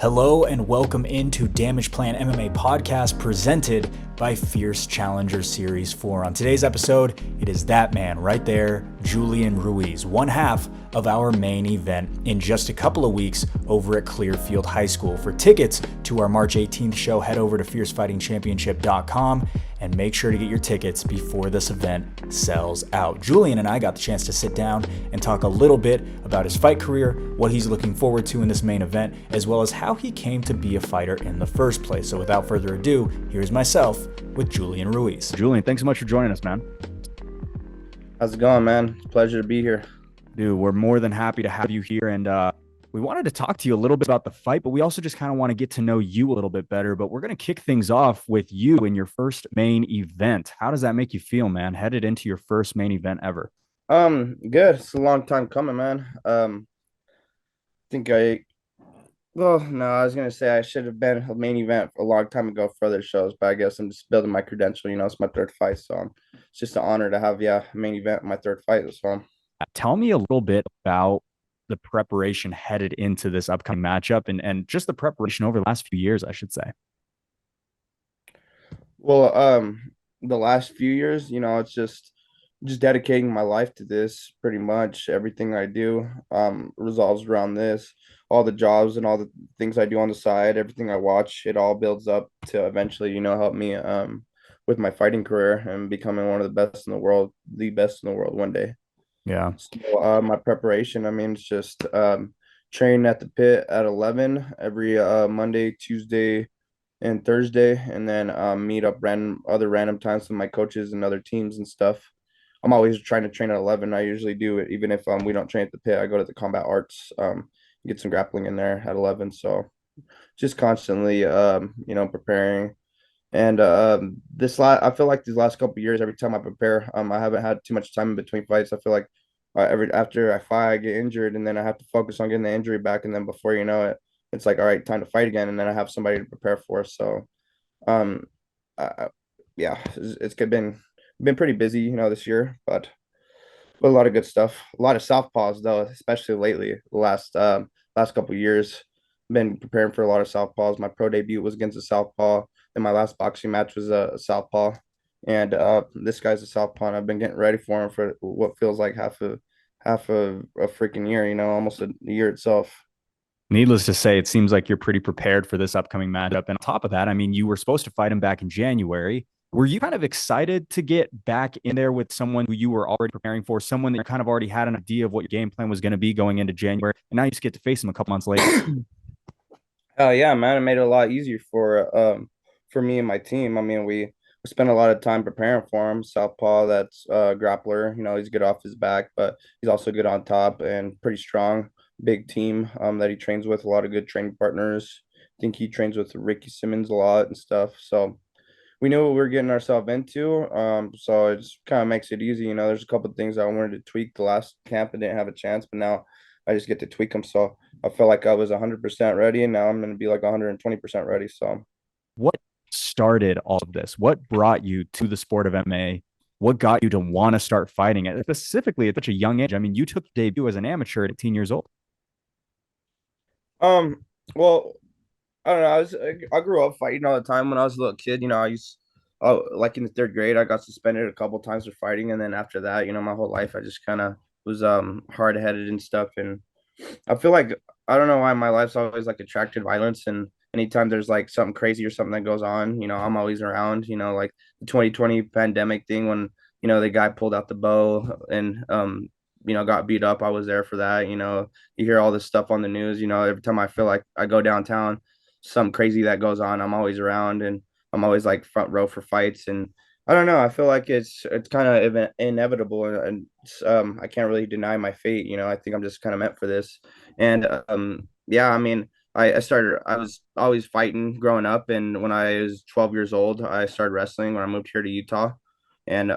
Hello and welcome into Damageplan MMA podcast presented by Fierce Challenger Series 4. On today's episode, it is that man right there, Julian Ruiz, one half of our main event in just a couple of weeks over at Clearfield High School. For tickets to our March 18th show, head over to fiercefightingchampionship.com and make sure to get your tickets before this event sells out. Julian and I got the chance to sit down and talk a little bit about his fight career, what he's looking forward to in this main event, as well as how he came to be a fighter in the first place. So without further ado, here's myself with Julian Ruiz. Julian, thanks so much for joining us, man. How's it going, man? It's a pleasure to be here. Dude, we're more than happy to have you here, and we wanted to talk to you a little bit about the fight, but we also just kind of want to get to know you a little bit better. But we're going to kick things off with you in your first main event. How does that make you feel, man, headed into your first main event ever? Good. It's a long time coming, man. No, I was gonna say I should have been a main event a long time ago for other shows, but I guess I'm just building my credential. It's my third fight, so it's just an honor to have a main event in my third fight. So, tell me a little bit about the preparation headed into this upcoming matchup and just the preparation over the last few years, I should say. well, the last few years, it's just dedicating my life to this. Pretty much everything I do resolves around this. All the jobs and all the things I do on the side, everything I watch, it all builds up to eventually, help me with my fighting career and becoming one of the best in the world, the best in the world one day. Yeah. So my preparation, I mean, it's just train at the pit at 11 every Monday, Tuesday, and Thursday, and then meet up random times with my coaches and other teams and stuff. I'm always trying to train at 11. I usually do it even if we don't train at the pit. I go to the combat arts, get some grappling in there at 11. So just constantly, preparing. And I feel like these last couple of years, every time I prepare, I haven't had too much time in between fights. I feel like every after I fight, I get injured, and then I have to focus on getting the injury back, and then before you know it, it's like, all right, time to fight again, and then I have somebody to prepare for. So, um, yeah, it's been pretty busy, this year, but a lot of good stuff. A lot of southpaws though, especially lately. The last couple of years, been preparing for a lot of southpaws. My pro debut was against a southpaw, and my last boxing match was a southpaw. And this guy's a southpaw, and I've been getting ready for him for what feels like half a freaking year. Almost a year itself. Needless to say, it seems like you're pretty prepared for this upcoming matchup. And on top of that, I mean, you were supposed to fight him back in January. Were you kind of excited to get back in there with someone who you were already preparing for, someone that you kind of already had an idea of what your game plan was going to be going into January, and now you just get to face him a couple months later? Yeah, man, it made it a lot easier for me and my team. I mean, we spent a lot of time preparing for him. Southpaw, that's grappler. He's good off his back, but he's also good on top and pretty strong. Big team that he trains with, a lot of good training partners. I think he trains with Ricky Simmons a lot and stuff. So we knew what we were getting ourselves into. So it just kind of makes it easy. There's a couple of things I wanted to tweak the last camp and didn't have a chance, but now I just get to tweak them. So I felt like I was 100% ready, and now I'm going to be like 120% ready. So What started all of this? What brought you to the sport of MMA? What got you to want to start fighting it, specifically at such a young age? I mean, you took your debut as an amateur at 18 years old. well, I don't know. I grew up fighting all the time when I was a little kid. Like in the third grade, I got suspended a couple times for fighting, and then after that, my whole life I just kind of was hard headed and stuff. And I feel like I don't know why my life's always like attracted violence, and anytime there's like something crazy or something that goes on, I'm always around. Like the 2020 pandemic thing when the guy pulled out the bow and got beat up. I was there for that. You hear all this stuff on the news. Every time I feel like I go downtown, something crazy that goes on, I'm always around, and I'm always like front row for fights. And I don't know. I feel like it's kind of inevitable, and I can't really deny my fate. I think I'm just kind of meant for this. And yeah, I mean, I was always fighting growing up, and when I was 12 years old, I started wrestling when I moved here to Utah. And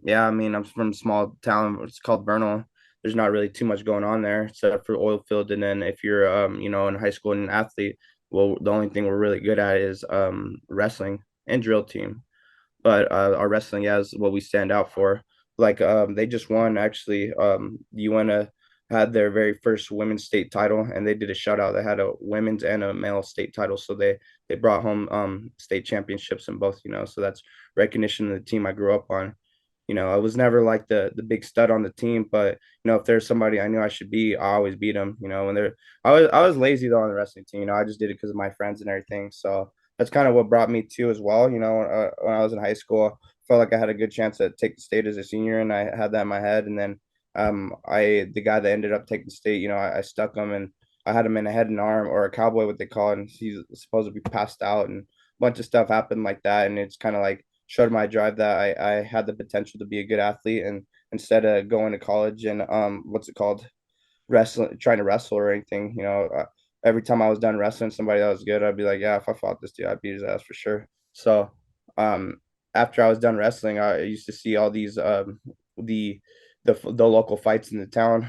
yeah, I mean, I'm from a small town. It's called Vernal. There's not really too much going on there except for oil field. And then if you're in high school and an athlete, well, the only thing we're really good at is wrestling and drill team. But our wrestling, yeah, is what we stand out for. Like they just won actually. You want to had their very first women's state title, and they did a shutout. They had a women's and a male state title, so they brought home state championships in both. So that's recognition of the team I grew up on. I was never like the big stud on the team, but if there's somebody I knew I should be, I always beat them. When they're I was lazy though on the wrestling team. I just did it because of my friends and everything. So that's kind of what brought me to as well. When I was in high school, I felt like I had a good chance to take the state as a senior, and I had that in my head. And then I the guy that ended up taking the state, I stuck him, and I had him in a head and arm, or a cowboy, what they call it, and he's supposed to be passed out, and a bunch of stuff happened like that, and it's kind of like showed my drive that I had the potential to be a good athlete, and instead of going to college and what's it called, wrestling, trying to wrestle or anything, every time I was done wrestling somebody that was good, I'd be like, yeah, if I fought this dude, I'd beat his ass for sure. So um after I was done wrestling, I used to see all these the the local fights in the town.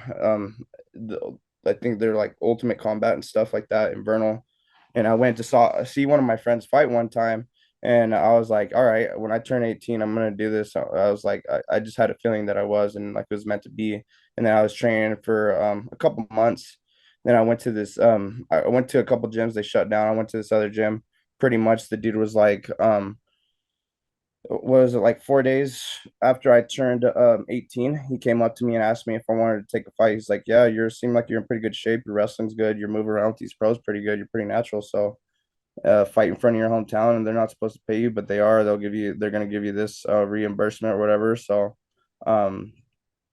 I think they're like Ultimate Combat and stuff like that in Vernal. And I went to see one of my friends fight one time, and I was like, all right, when I turn 18, I'm gonna do this. I was like, I just had a feeling that I was, and like it was meant to be. And then I was training for a couple months. Then I went to a couple gyms, they shut down. I went to this other gym. Pretty much the dude was like, what was it, like 4 days after I turned 18, he came up to me and asked me if I wanted to take a fight. He's like, yeah, you seem like you're in pretty good shape. Your wrestling's good. You're moving around with these pros pretty good. You're pretty natural. So fight in front of your hometown, and they're not supposed to pay you, but they are. They're going to give you this reimbursement or whatever. So um,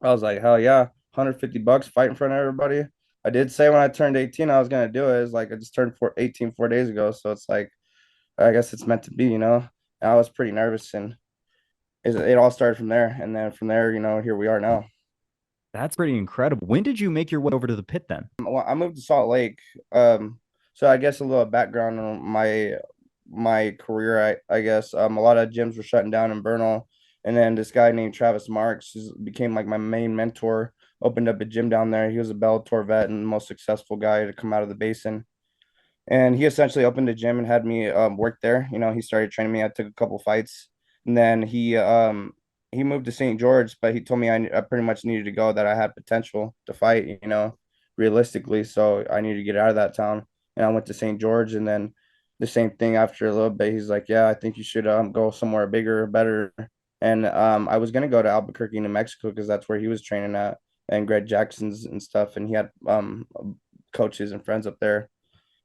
I was like, hell yeah, $150 fight in front of everybody. I did say when I turned 18, I was going to do it. It's like I just turned 18 4 days ago. So it's like, I guess it's meant to be, And I was pretty nervous, and it all started from there. And then from there, here we are now. That's pretty incredible. When did you make your way over to the pit then? Well, I moved to Salt Lake. So I guess a little background on my career. I guess a lot of gyms were shutting down in Bernal, and then this guy named Travis Marks became like my main mentor. Opened up a gym down there. He was a Bellator vet and the most successful guy to come out of the basin. And he essentially opened a gym and had me work there. He started training me. I took a couple fights, and then he moved to St. George, but he told me I pretty much needed to go, that I had potential to fight, realistically. So I needed to get out of that town, and I went to St. George, and then the same thing after a little bit. He's like, yeah, I think you should go somewhere bigger, better. And I was gonna go to Albuquerque, New Mexico, because that's where he was training at, and Greg Jackson's and stuff, and he had coaches and friends up there.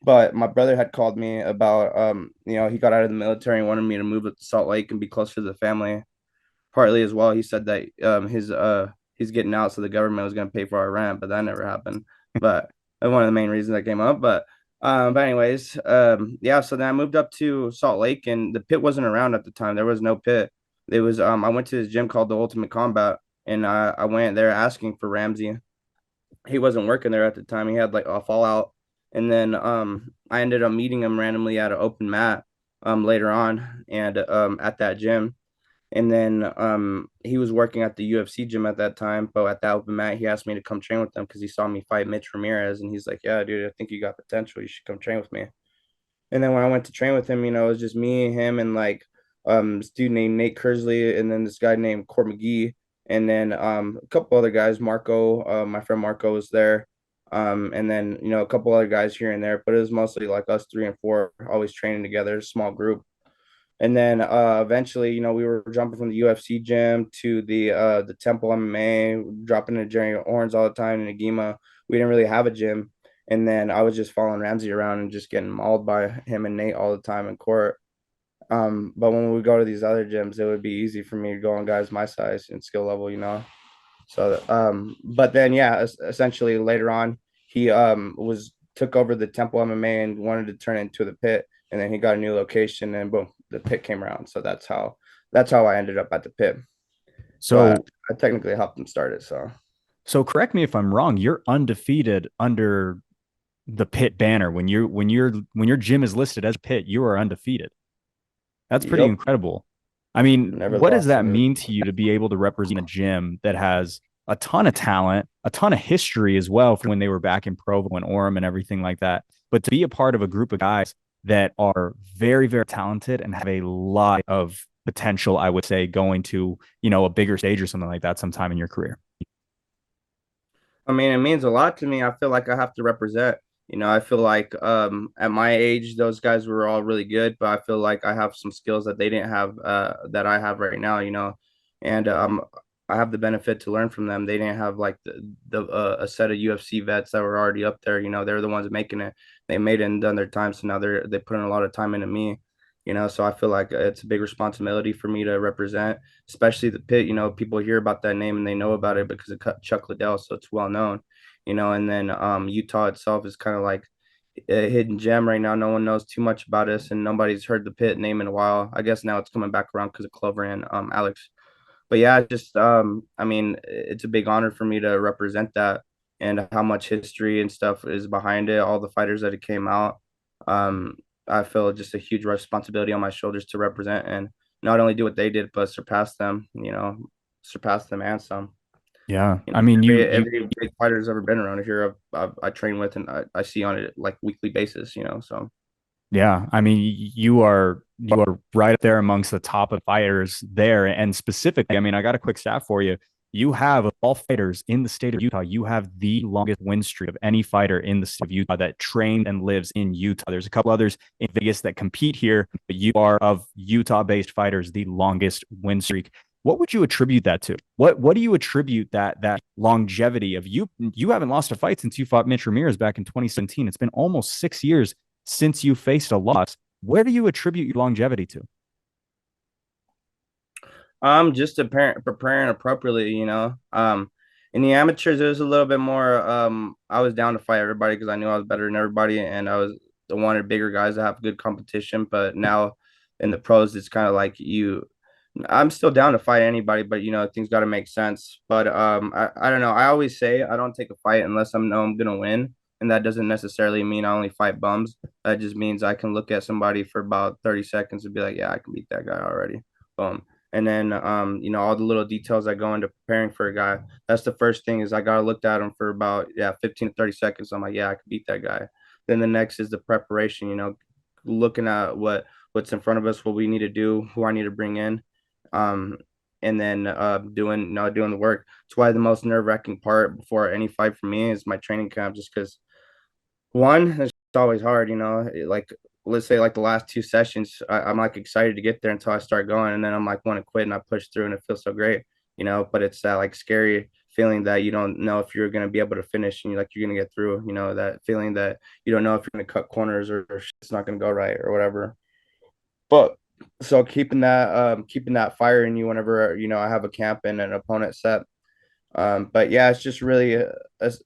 But my brother had called me about he got out of the military and wanted me to move to Salt Lake and be closer to the family. Partly as well, he said that he's getting out, so the government was going to pay for our rent, but that never happened. But that's one of the main reasons that came up. But anyways, yeah. So then I moved up to Salt Lake, and the pit wasn't around at the time. There was no pit. It was I went to this gym called the Ultimate Combat, and I went there asking for Ramsey. He wasn't working there at the time. He had like a fallout, and then I ended up meeting him randomly at an open mat later on, and at that gym. And then he was working at the UFC gym at that time, but at that open mat, he asked me to come train with them because he saw me fight Mitch Ramirez, and he's like, yeah, dude, I think you got potential, you should come train with me. And then when I went to train with him, it was just me, him, and like this dude named Nate Kersley, and then this guy named Court McGee, and then a couple other guys. Marco, my friend Marco was there. And then a couple other guys here and there, but it was mostly like us three and four always training together, small group. And then eventually, we were jumping from the UFC gym to the Temple MMA, dropping to Jerry Horns all the time in Agima. We didn't really have a gym. And then I was just following Ramsey around and just getting mauled by him and Nate all the time in court. But when we go to these other gyms, it would be easy for me to go on guys my size and skill level. So, but then, yeah, essentially later on, he was took over the Temple MMA and wanted to turn it into the pit, and then he got a new location, and boom, the pit came around. So that's how I ended up at the pit. So, But I technically helped him start it. so correct me if I'm wrong. You're undefeated under the pit banner. When your gym is listed as pit, you are undefeated. That's pretty Yep, incredible. I mean, never what does lost that in it. mean to you to be able to represent a gym that has a ton of talent, a ton of history as well from when they were back in Provo and Orem and everything like that, but to be a part of a group of guys that are very, very talented and have a lot of potential, I would say, going to, a bigger stage or something like that sometime in your career? I mean, it means a lot to me. I feel like I have to represent. I feel like at my age, those guys were all really good, but I feel like I have some skills that they didn't have that I have right now, and I have the benefit to learn from them. They didn't have like the a set of UFC vets that were already up there. They're the ones making it. They made it and done their time, so now they put in a lot of time into me. So I feel like it's a big responsibility for me to represent, especially the pit. People hear about that name and they know about it because of Chuck Liddell, so it's well known. And then Utah itself is kind of like a hidden gem right now. No one knows too much about us, and nobody's heard the pit name in a while. I guess now it's coming back around because of Clover and Alex. But yeah, just I mean, it's a big honor for me to represent that and how much history and stuff is behind it, all the fighters that it came out. Um, I feel just a huge responsibility on my shoulders to represent and not only do what they did, but surpass them and some. Yeah. I mean, Every big fighter who's ever been around here, I train with and I see on it like weekly basis, so. yeah, I mean, you are right up there amongst the top of fighters there. And specifically, I mean, I got a quick stat for you. You have of all fighters in the state of Utah, you have the longest win streak of any fighter in the state of Utah that trained and lives in Utah. There's a couple others in Vegas that compete here, but you are of Utah-based fighters the longest win streak. What would you attribute that to? What do you attribute that longevity of you? You haven't lost a fight since you fought Mitch Ramirez back in 2017. It's been almost 6 years since you faced a loss. Where do you attribute your longevity to? Just preparing appropriately, in the amateurs, it was a little bit more. I was down to fight everybody because I knew I was better than everybody, and I was the wanted bigger guys to have good competition. But now in the pros, it's kind of like you. I'm still down to fight anybody, but things got to make sense. But I don't know. I always say I don't take a fight unless I know I'm gonna win, and that doesn't necessarily mean I only fight bums. That just means I can look at somebody for about 30 seconds and be like, yeah, I can beat that guy already. Boom. And then all the little details that go into preparing for a guy. That's the first thing is I gotta look at him for about 15 to 30 seconds. I'm like, yeah, I can beat that guy. Then the next is the preparation, looking at what's in front of us, what we need to do, who I need to bring in. Um, and then doing the work. It's why the most nerve-wracking part before any fight for me is my training camp, just because one, it's always hard, like let's say like the last two sessions, I'm like excited to get there until I start going, and then I'm like want to quit, and I push through, and it feels so great, But it's that like scary feeling that you don't know if you're gonna be able to finish, and you're gonna get through, that feeling that you don't know if you're gonna cut corners or it's not gonna go right or whatever. But so keeping that fire in you whenever I have a camp and an opponent set. But yeah, it's just really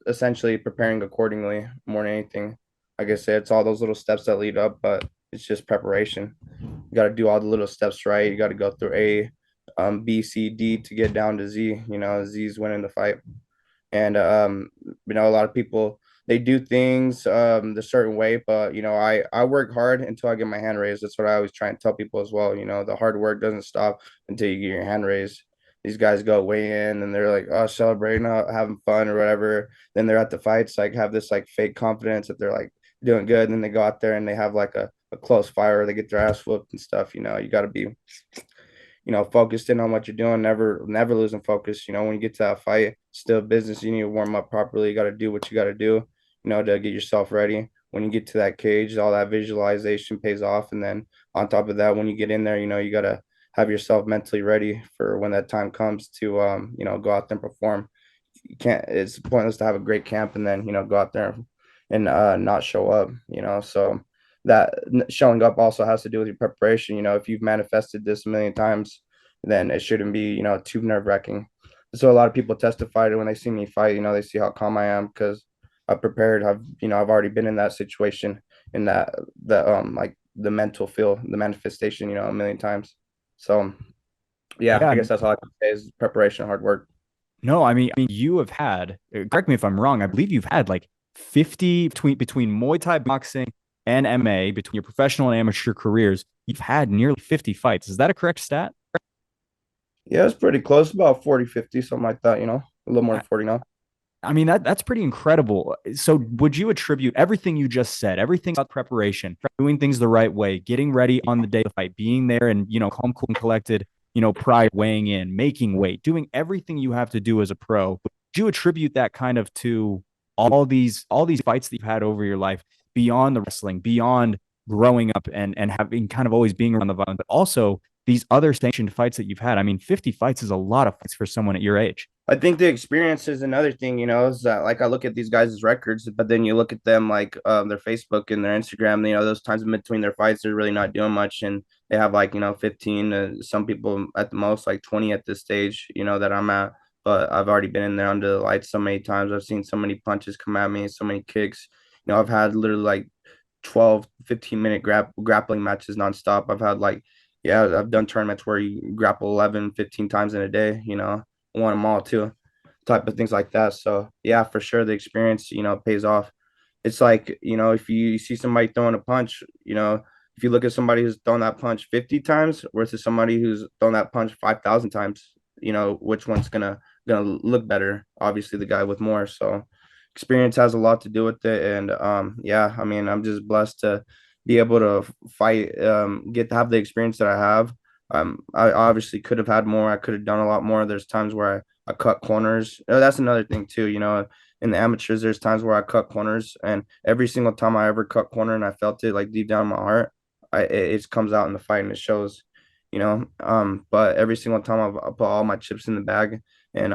essentially preparing accordingly more than anything. Like I said, it's all those little steps that lead up, but it's just preparation. You got to do all the little steps right. You got to go through A, B, C, D to get down to Z. Z's winning the fight. And a lot of people they do things the certain way, but I work hard until I get my hand raised. That's what I always try and tell people as well. The hard work doesn't stop until you get your hand raised. These guys go way in and they're like, oh, celebrating, having fun or whatever. Then they're at the fights, like have this like fake confidence that they're like doing good. And then they go out there and they have like a close fire, or they get their ass whooped and stuff. You got to be focused in on what you're doing, never losing focus. When you get to that fight, still business. You need to warm up properly. You got to do what you got to do, to get yourself ready. When you get to that cage, all that visualization pays off. And then on top of that, when you get in there, you got to have yourself mentally ready for when that time comes to, go out there and perform. You can't, it's pointless to have a great camp and then, go out there and not show up, so that showing up also has to do with your preparation. If you've manifested this a million times, then it shouldn't be, too nerve wracking. So a lot of people testify to when they see me fight, they see how calm I am because I've prepared. I've already been in that situation in like the mental feel, the manifestation, a million times. So yeah, Yeah, I guess that's all I can say is preparation, hard work. no, I mean, you have had. Correct me if I'm wrong. I believe you've had like 50 between Muay Thai boxing and MMA between your professional and amateur careers. You've had nearly 50 fights. Is that a correct stat? Yeah, it's pretty close, about 40, 50, something like that, a little more I, than 40 now. I mean that's pretty incredible. So would you attribute everything you just said, everything about preparation, doing things the right way, getting ready on the day of the fight, being there and calm, cool, and collected, prior weighing in, making weight, doing everything you have to do as a pro? you attribute that kind of to all these fights that you've had over your life beyond the wrestling, beyond growing up and having kind of always being around the violence, but also these other sanctioned fights that you've had? I mean, 50 fights is a lot of fights for someone at your age. I think the experience is another thing, is that like I look at these guys' records, but then you look at them like their Facebook and their Instagram, those times in between their fights, they're really not doing much. And they have like, 15, some people at the most like 20 at this stage, that I'm at. But I've already been in there under the lights so many times. I've seen so many punches come at me, so many kicks. I've had literally like 12, 15-minute grappling matches nonstop. I've had like, yeah, I've done tournaments where you grapple 11, 15 times in a day, won them all too, type of things like that. So yeah, for sure, the experience, pays off. It's like, if you see somebody throwing a punch, if you look at somebody who's thrown that punch 50 times versus somebody who's thrown that punch 5,000 times, which one's gonna look better? Obviously, the guy with more. So experience has a lot to do with it. And yeah, I mean, I'm just blessed to be able to fight, get to have the experience that I have. I obviously could have had more. I could have done a lot more. There's times where I cut corners. That's another thing too. In the amateurs, there's times where I cut corners, and every single time I ever cut corner and I felt it like deep down in my heart, it comes out in the fight and it shows. But every single time I've put all my chips in the bag and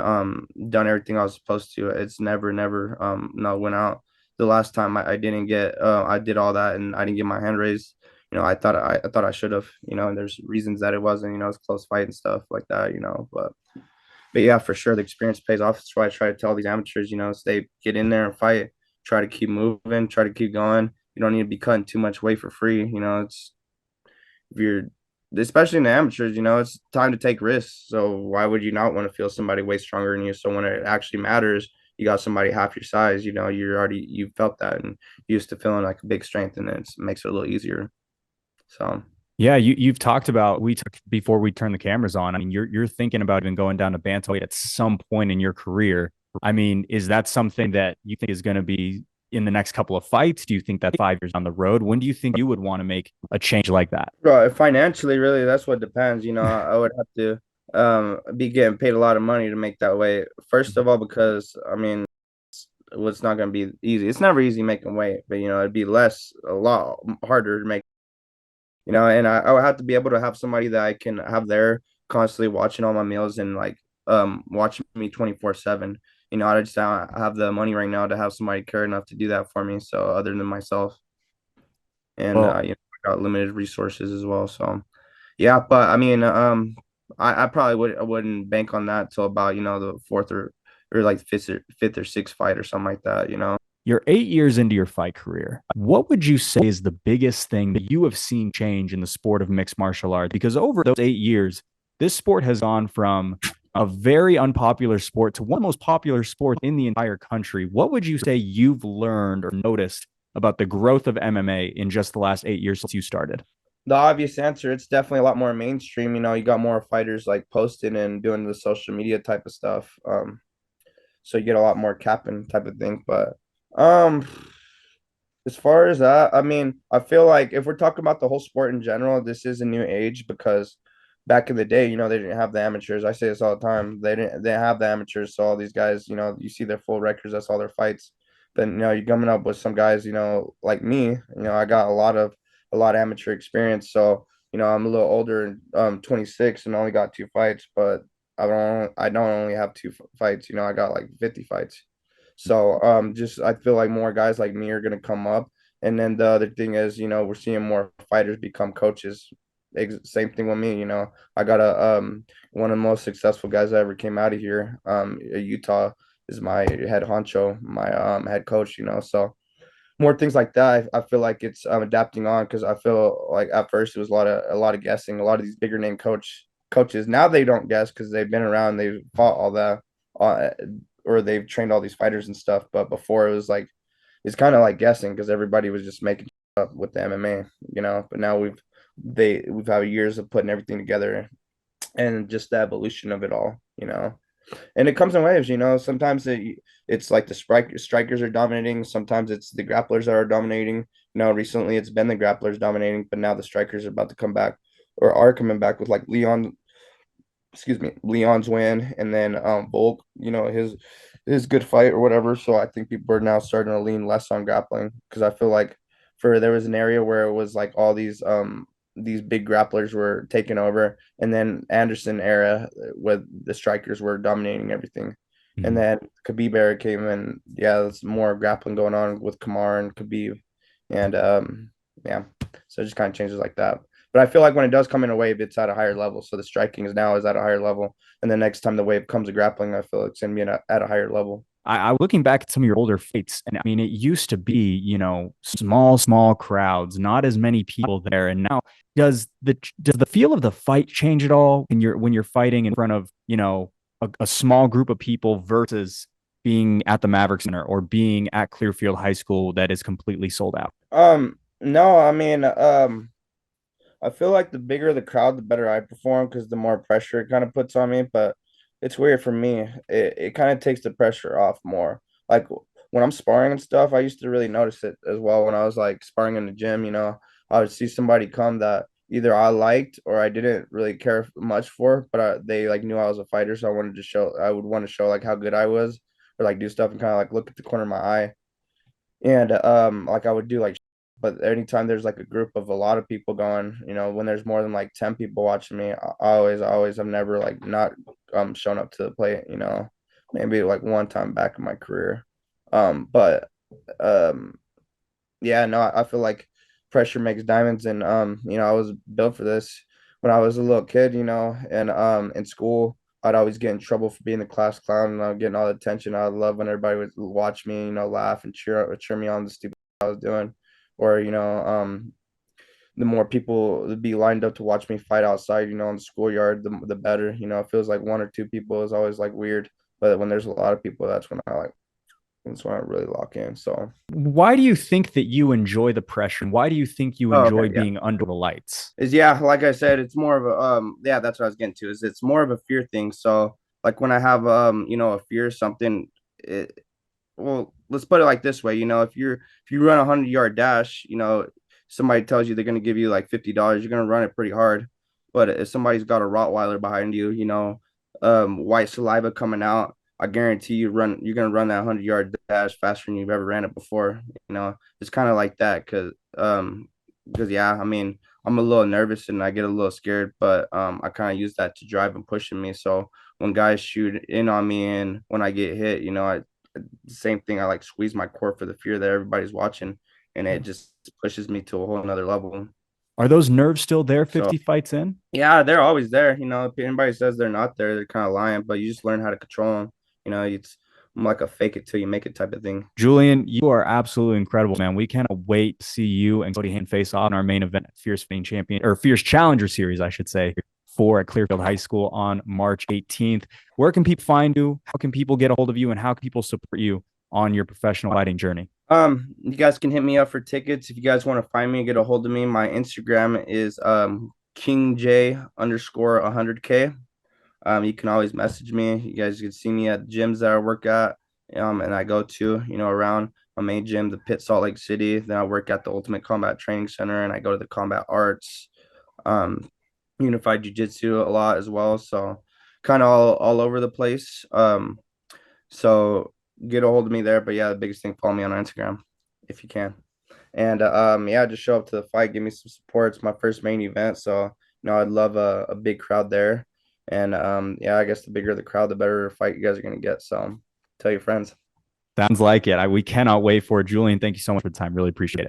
done everything I was supposed to, it's never no went out. The last time I didn't get I did all that and I didn't get my hand raised. I thought I should have, and there's reasons that it wasn't, it's a close fight and stuff like that, but yeah, for sure the experience pays off. That's why I try to tell these amateurs, stay get in there and fight, try to keep moving, try to keep going. You don't need to be cutting too much weight for free. It's if you're especially in the amateurs, it's time to take risks. So why would you not want to feel somebody way stronger than you? So when it actually matters, you got somebody half your size, you felt that and used to feeling like a big strength, and it makes it a little easier. So Yeah, you've talked about we took before we turn the cameras on. I mean, you're thinking about even going down to bantamweight at some point in your career. I mean, is that something that you think is going to be in the next couple of fights? Do you think that 5 years down the road? When do you think you would want to make a change like that? bro, financially, really, that's what depends. I would have to be getting paid a lot of money to make that weight. First of all, because I mean, it's not going to be easy. It's never easy making weight, but it'd be a lot harder to make. And I would have to be able to have somebody that I can have there constantly watching all my meals and like watching me 24/7. I just don't have the money right now to have somebody care enough to do that for me. So other than myself, and Well, I got limited resources as well. So yeah, but I mean, I probably I wouldn't bank on that till about the fourth or like fifth or sixth fight or something like that. you're 8 years into your fight career. What would you say is the biggest thing that you have seen change in the sport of mixed martial arts? Because over those 8 years, this sport has gone from a very unpopular sport to one of the most popular sports in the entire country. What would you say you've learned or noticed about the growth of MMA in just the last 8 years since you started? The obvious answer, it's definitely a lot more mainstream. You got more fighters like posting and doing the social media type of stuff. So you get a lot more capping type of thing. But um, as far as that, I mean, I feel like if we're talking about the whole sport in general, this is a new age because back in the day, they didn't have the amateurs. I say this all the time. They didn't have the amateurs. So all these guys, you see their full records, that's all their fights. Then you're coming up with some guys, like me, I got a lot of amateur experience. So, I'm a little older and 26 and only got 2 fights, but I don't only have fights, I got like 50 fights. So just I feel like more guys like me are gonna come up. And then the other thing is, we're seeing more fighters become coaches. Same thing with me, I got one of the most successful guys that ever came out of here. Utah is my head honcho, my head coach, so more things like that. I feel like it's adapting on because I feel like at first it was a lot of guessing. A lot of these bigger name coaches now they don't guess because they've been around, they've fought all that, uh, or they've trained all these fighters and stuff. But before it was like it's kind of like guessing because everybody was just making up with the MMA, But now we've had years of putting everything together and just the evolution of it all. And it comes in waves, Sometimes it's like the strikers are dominating. Sometimes it's the grapplers that are dominating. Recently it's been the grapplers dominating, but now the strikers are about to come back or are coming back with like excuse me, Leon's win, and then Volk, his good fight or whatever. So I think people are now starting to lean less on grappling because I feel like for there was an area where it was like all these big grapplers were taking over, and then Anderson era with the strikers were dominating everything. And Mhm. then Khabib era came in, yeah, there's more grappling going on with Kamar and Khabib, and yeah, so it just kind of changes like that. But I feel like when it does come in a wave, it's at a higher level. So the striking is now is at a higher level, and the next time the wave comes to grappling, I feel it's gonna be at a higher level. I looking back at some of your older fights, and I mean, it used to be, small crowds, not as many people there, and now does the feel of the fight change at all when you're fighting in front of a small group of people versus being at the Maverick Center or being at Clearfield High School that is completely sold out? No, I mean, I feel like the bigger the crowd, the better I perform because the more pressure it kind of puts on me. But it's weird for me. It kind of takes the pressure off more. Like when I'm sparring and stuff, I used to really notice it as well when I was like sparring in the gym, I would see somebody come that either I liked or I didn't really care much for, but they like knew I was a fighter, so I would want to show like how good I was or like do stuff and kind of like look at the corner of my eye. And like I would do like, but anytime there's like a group of a lot of people going, when there's more than like 10 people watching me, I always have never like not shown up to the plate, maybe like one time back in my career. But um yeah, no, I feel like pressure makes diamonds, and I was built for this when I was a little kid, and in school I'd always get in trouble for being the class clown, and I'm getting all the attention. I love when everybody would watch me, laugh and cheer me on the stupid I was doing, or the more people would be lined up to watch me fight outside, in the schoolyard, the better. It feels like one or two people is always like weird, but when there's a lot of people, that's when I really lock in. So. Why do you think that you enjoy the pressure? And why do you think you Oh, okay, enjoy yeah. being under the lights? Is yeah, like I said, it's more of a yeah, that's what I was getting to. Is it's more of a fear thing. So like when I have a fear of something, it, well, let's put it like this way, if you run a 100-yard dash, somebody tells you they're gonna give you like $50, you're gonna run it pretty hard. But if somebody's got a Rottweiler behind you, white saliva coming out, I guarantee you're gonna run that 100-yard dash faster than you've ever ran it before. It's kind of like that because yeah, I mean, I'm a little nervous and I get a little scared, but I kind of use that to drive and pushing me. So when guys shoot in on me and when I get hit, same thing. I like squeeze my core for the fear that everybody's watching, and it just pushes me to a whole another level. Are those nerves still there So 50 fights in? yeah, they're always there. If anybody says they're not there, they're kind of lying. But you just learn how to control them. It's like a fake it till you make it type of thing. Julian, you are absolutely incredible, man. We cannot wait to see you and Cody Hand face off in our main event, Fierce Fighting Champion or Fierce Challenger Series, I should say, for at Clearfield High School on March 18th. Where can people find you? How can people get a hold of you? And how can people support you on your professional fighting journey? You guys can hit me up for tickets if you guys want to find me and get a hold of me. My Instagram is King J underscore 100K. You can always message me. You guys can see me at gyms that I work at, and I go to, around my main gym, the Pit Salt Lake City. Then I work at the Ultimate Combat Training Center, and I go to the Combat Arts, um, Unified Jiu-Jitsu a lot as well. So kind of all over the place. So get a hold of me there. But yeah, the biggest thing, follow me on Instagram if you can. And yeah, just show up to the fight, give me some support. It's my first main event, so I'd love a big crowd there. And yeah, I guess the bigger the crowd, the better fight you guys are gonna get. So tell your friends. Sounds like it. We cannot wait for it. Julian, thank you so much for the time. Really appreciate it.